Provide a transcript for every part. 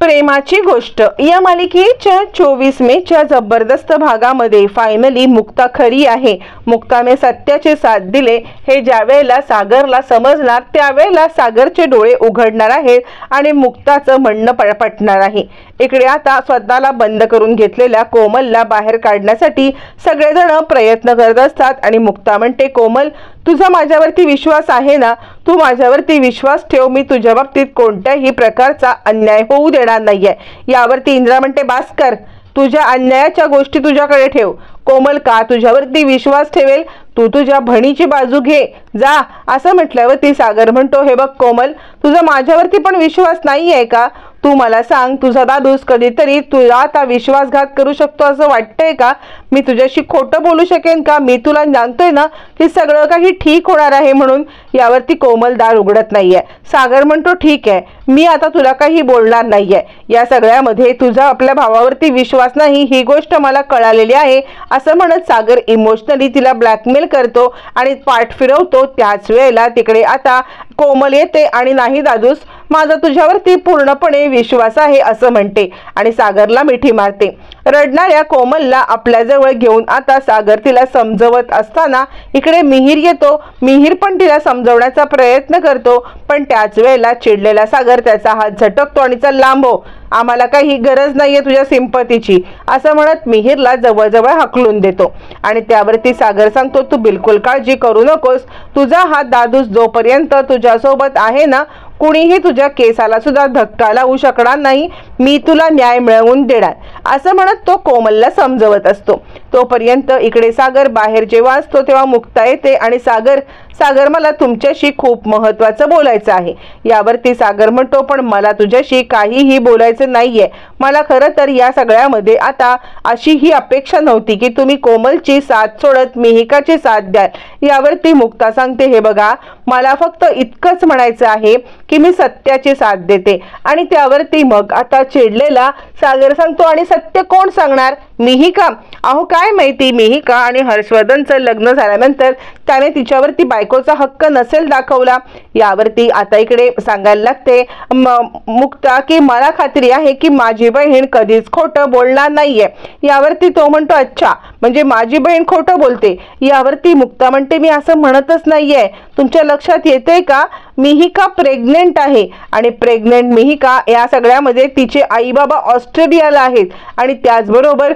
प्रेमाची गोष्ट या मालिकेच्या 24 मेच्या जबरदस्त भागामध्ये फायनली मुक्ता खरी आहे. मुक्ताने सत्याचे साथ दिले हे ज्यावेळेला सागरला समजणार त्यावेळेला सागरचे डोळे उघडणार आहेत आणि मुक्ताचं म्हणणं पटणार आहे. इकडे आता स्वतःला बंद करून घेतलेल्या कोमलला बाहेर काढण्यासाठी सगळेजण प्रयत्न करत असतात आणि मुक्ता म्हणते, कोमल तुझा माझ्यावरती विश्वास आहे ना? तू माझ्यावरती विश्वास ठेव, मी तुझ्या बाबतीत कोणत्याही प्रकारचा अन्याय होऊ देणार नाहीये. यावरती इंद्रा म्हणते, बास कर, तुझ्या अन्यायाच्या गोष्टी तुझ्याकडे ठेव. कोमल का तुझ्यावरती विश्वास ठेवेल? तू तुझ्या बहिणीची बाजू घे जा. असं म्हटल्यावरती सागर म्हणतो, हे बघ कोमल, तुझा माझ्यावरती पण विश्वास नाही आहे का? तू मला सांग, तुझा दादूस कधीतरी तुला आता विश्वासघात करू शकतो असं वाटतंय का? मी तुझ्याशी खोटं बोलू शकेन का? मी तुला जाणतोय ना की सगळं काही ठीक होणार आहे म्हणून. यावरती कोमल दार उघडत नाहीये. सागर म्हणतो, ठीक आहे, मी आता तुला काही बोलणार नाहीये. या सगळ्यामध्ये तुझा आपल्या भावावरती विश्वास नाही ही गोष्ट मला कळालेली आहे. असं म्हणत सागर इमोशनली तिला ब्लॅकमेल करतो आणि पाठ फिरवतो. त्याच वेळेला तिकडे आता कोमल येते आणि नाही दादूस, माझा तुझ्यावरती पूर्णपणे विश्वास आहे असं म्हणते आणि सागरला मिठी मारते. रडणाऱ्या कोमलला आपल्याजवळ घेऊन आता सागर तिला समजवत असताना इकडे मिहीर येतो. मिहीर पण तिला समजवण्याचा प्रयत्न करतो, पण त्याच वेळेला चिडलेला सागर त्याचा हात झटकतो आणि चल लांब हो, आम्हाला काही गरज नाहीये तुझ्या सिंपतीची असं म्हणत मिहीरला जवळजवळ हकलून देतो. आणि त्यावरती सागर सांगतो, तू बिलकुल काळजी करू नकोस, तुझा हा दादूस जोपर्यंत तुझ्यासोबत आहे ना, कुणीही तुझ्या केसाला सुद्धा धक्का लावू शकणार नाही, मी तुला न्याय मिळवून देणार असं म्हणत तो कोमलला समजवत असतो. तोपर्यंत इकडे सागर बाहेर जेव्हा असतो तेव्हा मुक्ता येते आणि सागर मला तुमच्याशी खूप महत्त्वाचं बोलायचं आहे. यावरती सागर म्हणतो, पण मला तुझ्याशी काहीही बोलायचं नाहीये. मला खरं तर या सगळ्यामध्ये आता अशी ही अपेक्षा नव्हती की तुम्ही कोमलची साथ सोडत मिहिकाची साथ द्याल. यावरती मुक्ता सांगते, हे बघा, मला फक्त इतकंच म्हणायचं आहे की मी सत्याची साथ देते. आणि त्यावरती मग आता चिडलेला सागर सांगतो, आणि सत्य कोण सांगणार? मिहिका? अहो काय माहिती, मिहिका आणि हर्षवर्धनचं लग्न झाल्यानंतर त्याने तिच्यावरती बायकोचा हक्क नसेल दाखवला. यावरती आता इकडे सांगायला लागते मुक्ता की मला खात्री आहे की माझी बहीण कधीच खोटं बोलणार नाहीये. यावरती तो म्हणतो, अच्छा, म्हणजे माझी बहीण खोटं बोलते? यावरती मुक्ता म्हणते, मी असं म्हणतच नाहीये. तुमच्या लक्षात येतंय का, मिहिका प्रेग्नेंट आहे आणि प्रेग्नेंट मिहिका या सगळ्यामध्ये तिचे आई बाबा ऑस्ट्रेलियाला आहेत आणि त्याचबरोबर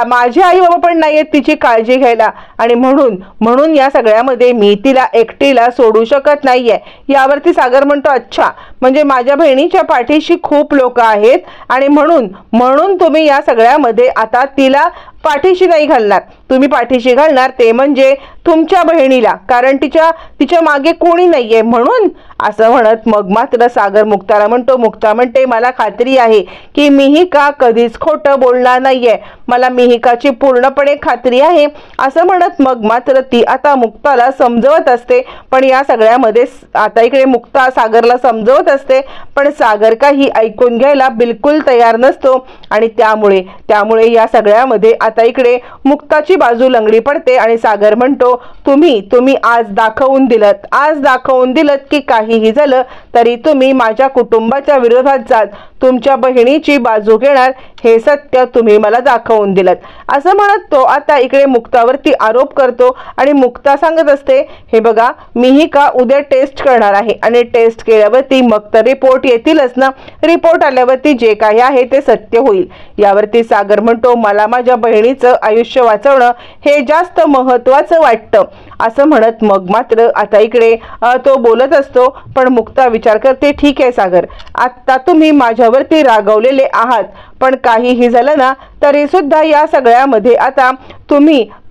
माझे आई बाबा पण नाहीयेत तिची काळजी घ्यायला, आणि म्हणून या सगळ्यामध्ये मी तिला एकटीला सोडू शकत नाहीये. यावरती सागर म्हणतो, अच्छा, म्हणजे माझ्या बहिणीच्या पाठीशी खूप लोक आहेत आणि म्हणून तुम्ही या सगळ्यामध्ये आता तिला पाठीशी नाही घालणार. तुम्ही पाठीशी घालणार ते म्हणजे तुमच्या बहिणीला, कारण तिच्या मागे कोणी नाहीये म्हणून. असं म्हणत मग मात्र सागर मुक्ताला म्हणतो, मुक्ता म्हणते, मला खात्री आहे की मिहिका कधीच खोटं बोलणार नाहीये, मला मिहिकाची पूर्णपणे खात्री आहे. असं म्हणत मग मात्र ती आता मुक्ताला समजवत असते. पण या सगळ्यामध्ये आता इकडे मुक्ता सागरला समजवत असते, पण सागर काही ऐकून घ्यायला बिलकुल तयार नसतो आणि त्यामुळे या सगळ्यामध्ये आता इकडे मुक्ताची बाजू लंगडी पडते आणि सागर म्हणतो, तुम्ही आज दाखवून दिलत की काहीही झालं तरी तुम्ही माझ्या कुटुंबाच्या विरोधात जात तुमच्या बहिणीची बाजू घेणार हे सत्य तुम्ही मला दाखवून दिलत. असं म्हणत तो आता इकडे मुक्तावरती आरोप करतो आणि मुक्ता सांगत असते, हे बघा, मिहिका उद्या टेस्ट करणार आहे आणि टेस्ट केल्यावरती मग तर रिपोर्ट येतीलच ना, रिपोर्ट आल्यावरती जे काही आहे ते सत्य होईल. यावरती सागर म्हणतो, मला माझ्या बहिणीचं आयुष्य वाचवणं हे जास्त महत्त्वाचं वाटतं. असं म्हणत मग मात्र आता इकडे तो बोलत असतो, पण मुक्ता विचार करते, ठीक आहे सागर, आता तुम्ही माझ्यावरती रागवलेले आहात, पण काहीही झालं ना तरी सुद्धा या सगळ्यामध्ये आता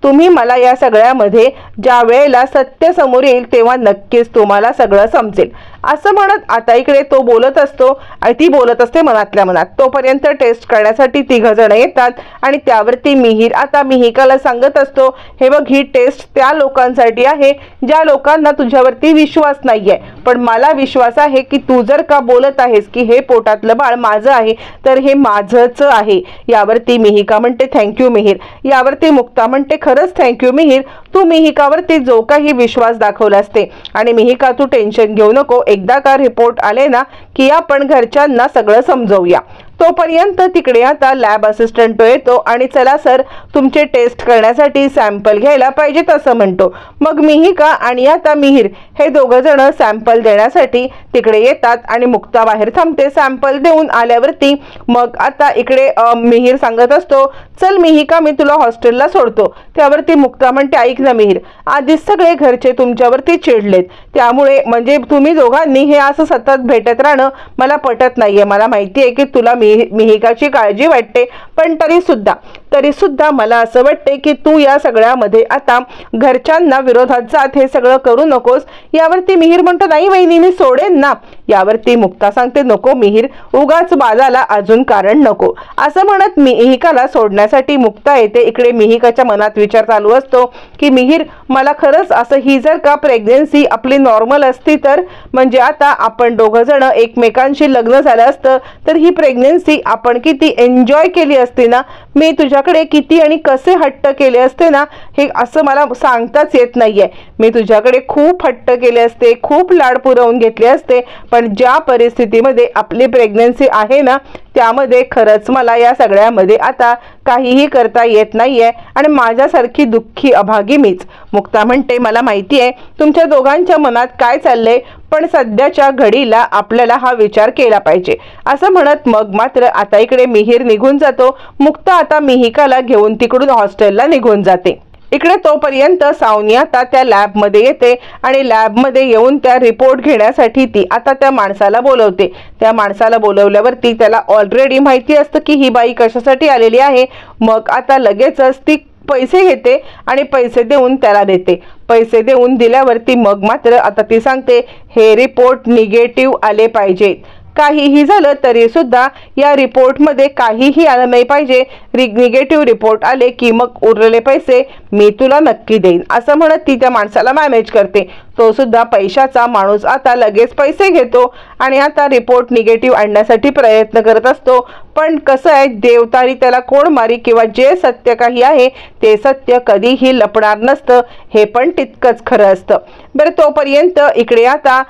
तुम्ही मला या सगळ्यामध्ये ज्या वेळेला सत्य समोर येईल तेव्हा नक्कीच तुम्हाला सगळं समजेल. असं म्हणत आता इकडे तो बोलत असतो आणि ती बोलत असते मनातल्या मनात. तोपर्यंत टेस्ट करण्यासाठी 3 जण येतात आणि त्यावरती मिहीर आता मिहिकाला सांगत असतो, हे बघ, ही टेस्ट त्या लोकांसाठी आहे ज्या लोकांना तुझ्यावरती विश्वास नाहीये, पण मला विश्वास आहे की तू जर का बोलत आहेस की हे पोटातलं बाळ माझं आहे तर हे माझंच आहे. यावरती मिहिका म्हणते, थँक्यू मिहीर. यावरती मुक्ता म्हणते, खरंच थँक्यू मिहीर, तू मिहिकावरती जो काही विश्वास दाखवला असते. आणि मिहिका तू टेन्शन घेऊ नको, एकदा का रिपोर्ट आले ना की आपण घरच्यांना सगळं समजवूया. तोपर्यंत तिकडे आता लॅब असिस्टंट येतो आणि चला सर तुमचे टेस्ट करण्यासाठी सॅम्पल घ्यायला पाहिजेत असं म्हणतो। मग मिहिका आणि आता मिहिर हे दोघं जण सॅम्पल देण्यासाठी तिकडे येतात आणि मुक्ता बाहेर थांबते सॅम्पल देऊन आल्यावरती। मग आता इकडे मिहिर सांगत असतो चल मिहिका मी तुला हॉस्टेलला सोडतो। त्यावरती मुक्ता म्हणते ऐक ना मिहिर, आधीच सगळे घरचे तुमच्यावरती चिडलेत, त्यामुळे म्हणजे तुम्ही दोघांनी हे असं सतत भेटत राहणं मला पटत नाहीये। मला माहिती आहे की तुला मिहिकाची काळजी वाटते, पण तरी सुद्धा मला असं वाटते की तू या सगळ्यामध्ये आता घरच्यांना विरोधात जात हे सगळं करू नकोस। यावरती मिहिर म्हणतो नाही वहिनी मी सोडेन ना। यावरती मुक्ता सांगते नको मिहिर, उगाच बाजाला अजून कारण नको। असं म्हणत मिहिकाला सोडण्यासाठी मुक्ता येते। इकडे मिहिकाच्या मनात विचार चालू असतो की मिहिर मला खरंच असं ही जर का प्रेग्नन्सी आपली नॉर्मल असती तर म्हणजे आता आपण दोघं जण एकमेकांशी लग्न झालं असतं तर ही प्रेग्नन्सी आपण किती एन्जॉय केली असती ना, मी तुझ्याकडे किती आणि कसे हट्ट केले असते ना हे असं मला सांगताच येत नाहीये। मी तुझ्याकडे खूप हट्ट केले असते, खूप लाड पुरवून घेतले असते, पण ज्या परिस्थितीमध्ये आपली प्रेग्नन्सी आहे ना त्यामध्ये खरंच मला या सगळ्यामध्ये आता काहीही करता येत नाहीये आणि माझ्यासारखी दुःखी अभागी मीच। मुक्ता म्हणते मला माहिती आहे तुमच्या दोघांच्या मनात काय चाललंय, पण सध्याच्या घडीला आपल्याला हा विचार केला पाहिजे असं म्हणत मग मात्र आता इकडे मिहिर निघून जातो। मुक्ता आता मिहिकाला घेऊन तिकडून हॉस्टेलला निघून जाते। इकडे तोपर्यंत सावनी आता त्या लॅबमध्ये येते आणि लॅबमध्ये येऊन त्या रिपोर्ट घेण्यासाठी ती आता त्या माणसाला बोलवते। त्या माणसाला बोलवल्यावरती त्याला ऑलरेडी माहिती असतं की ही बाई कशासाठी आलेली आहे। मग आता लगेचच ती पैसे घेते आणि पैसे देऊन त्याला देते। पैसे देऊन दिल्यावरती मग मात्र आता ती सांगते हे रिपोर्ट निगेटिव्ह आले पाहिजे, काहीही झालं तरी सुद्धा या रिपोर्टमध्ये काहीही आलं नाही पाहिजे। निगेटिव्ह रिपोर्ट आले की मग उरलेले पैसे मी तुला नक्की देईन असं म्हणत ती त्या माणसाला मॅनेज करते। तो सुद्धा पैशाचा माणूस आता लगेच पैसे घेतो आणि आता रिपोर्ट निगेटिव्ह आणण्यासाठी प्रयत्न करत असतो। पण कसं आहे देवतारी त्याला कोण मारी किंवा जे सत्य काही आहे ते सत्य कधीही लपणार नसतं हे पण तितकंच खरं असतं। बरं तोपर्यंत इकडे आता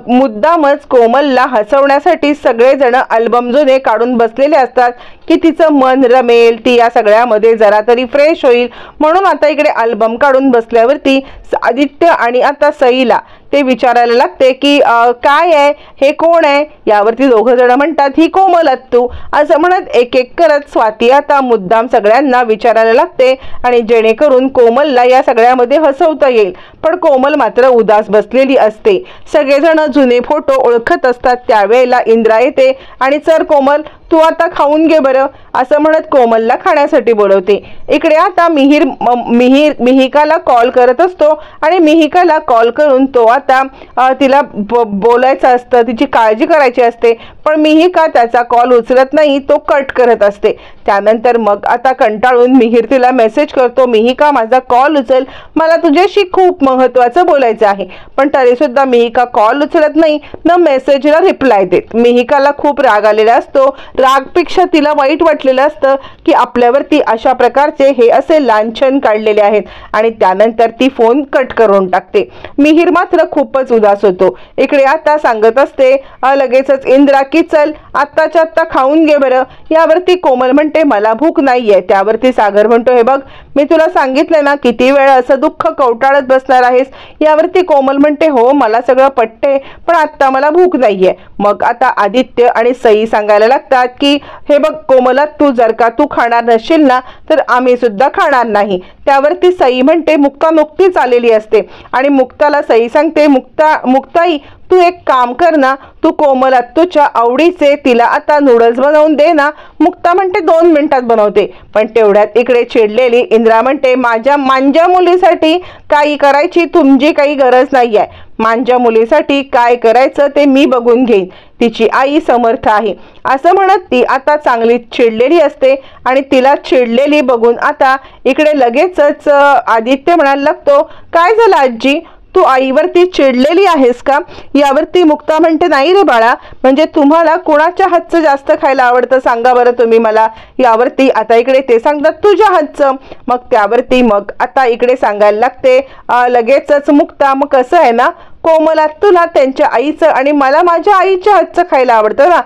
मुद्दामच कोमलला हसवण्यासाठी सगळेजण अल्बम जुने काढून बसलेले असतात की तिचं मन रमेल, ती या सगळ्यामध्ये जरा तरी फ्रेश होईल म्हणून आता इकडे अल्बम काढून बसल्यावरती आदित्य आणि आता सईला ते विचारायला लागते की काय आहे हे कोण आहे। यावरती दोघं जण म्हणतात ही कोमल अत्तू असं म्हणत एक एक करत स्वाती आता मुद्दाम सगळ्यांना विचारायला लागते आणि जेणेकरून कोमलला या सगळ्यामध्ये हसवता येईल। पण कोमल मात्र उदास बसलेली असते। सगळेजण जुने फोटो ओळखत असतात त्यावेळेला इंद्रा येते आणि सर कोमल तू आता खाऊन घे बरं असं म्हणत कोमलला खाण्यासाठी बोलवते। इकडे आता मिहिकाला कॉल करत असतो आणि मिहिकाला कॉल करून तो आता तिला बोलायचं असतं, तिची काळजी करायची असते, पण मिहिका त्याचा कॉल उचलत नाही, तो कट करत असते। त्यानंतर मग आता कंटाळून मिहिर तिला मेसेज करतो मिहिका माझा कॉल उचल, मला तुझ्याशी खूप महत्त्वाचं बोलायचं आहे। पण तरी सुद्धा मिहिका कॉल उचलत नाही न मेसेजला रिप्लाय देत। मिहिकाला खूप राग आलेला असतो। रागपेक्षा तिला वाईट वाटलेलं असतं की आपल्यावरती अशा प्रकारचे हे असे लांछन काढलेले आहेत आणि त्यानंतर ती फोन कट करून टाकते। मिहिर मात्र खूपच उदास होतो। इकडे आता सांगत असते लगेचच इंद्रा की चल आत्ताच्या आत्ता खाऊन घे बरं। यावरती कोमल म्हणते मला भूक नाहीये। त्यावरती सागर म्हणतो हे बघ मी तुला सांगितलं ना किती वेळ असं दुःख कवटाळत बसणार आहेस। यावरती कोमल म्हणते हो मला सगळं पटते पण आत्ता मला भूक नाहीये। मग आता आदित्य आणि सई सांगायला लागतात की हे बघ कोमला तू जर का तू खाणार नसशील ना तर आम्ही सुद्धा खाणार नाही। त्यावरती सई म्हणते मुक्ता नुकतीच आलेली असते आणि मुक्ताला सई सांगते मुक्ताई तू एक काम कर ना, तू कोमल अत्तूच्या आवडीचे तिला आता नूडल्स बनवून दे ना। मुक्ता म्हणते 2 मिनिटात बनवते। पण तेवढ्यात इकडे चिडलेली इंद्रा म्हणते माझ्या मांजा मुलीसाठी काही करायची तुमची काही गरज नाहीये। माझ्या मुलीसाठी काय करायचं ते मी बघून घेईन, तिची आई समर्थ आहे असं म्हणत ती आता चांगली चिडलेली असते आणि तिला चिडलेली बघून आता इकडे लगेचच आदित्य म्हणायला लागतो काय झालं आजी तू आईवरती चिडलेली आहेस का। यावरती मुक्ता म्हणते नाही रे बाळा, म्हणजे तुम्हाला कोणाच्या हातचं जास्त खायला आवडतं सांगा बरं तुम्ही मला। यावरती आता इकडे ते सांगतात तुझ्या हातचं। मग त्यावरती मग आता इकडे सांगायला लागते लगेचच मुक्ता मग कसं आहे ना कोमल तुला त्यांच्या आईचं आणि मला माझ्या आईच्या हातचं खायला आवडतं ना,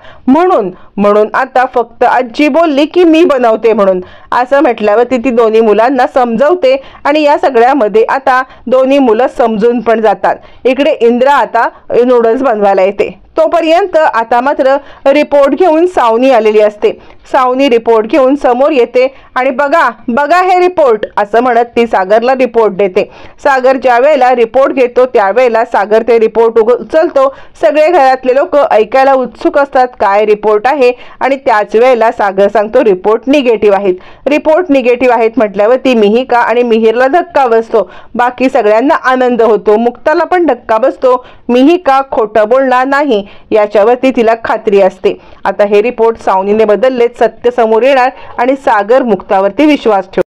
म्हणून आता फक्त आजी बोलली की मी बनवते म्हणून असं म्हटल्यावरती ती दोन्ही मुलांना समजवते आणि या सगळ्यामध्ये आता दोन्ही मुलं समजून पण जातात। इकडे इंद्रा आता नूडल्स बनवायला येते। तोपर्यंत आता मात्र रिपोर्ट घेऊन सावनी आलेली असते। सावनी रिपोर्ट घेऊन समोर येते आणि बघा बघा हे रिपोर्ट असं म्हणत ती सागरला रिपोर्ट देते। सागर ज्या वेळेला रिपोर्ट घेतो त्यावेळेला सागर ते रिपोर्ट उचलतो। सगळे घरातले लोक ऐकायला उत्सुक असतात काय रिपोर्ट आहे आणि त्याच वेळेला सागर सांगतो रिपोर्ट निगेटिव्ह आहेत। रिपोर्ट निगेटिव्ह आहेत म्हटल्यावर ती मिहिका आणि मिहिरला धक्का बसतो। बाकी सगळ्यांना आनंद होतो, मुक्ताला पण धक्का बसतो। मिहिका खोटं बोलणार नाही याच्यावरती तिला खात्री असते। आता हे रिपोर्ट सावनीने बदललेत, सत्य समोर येणार आणि सागर मुक्तावरती विश्वास ठेवतो।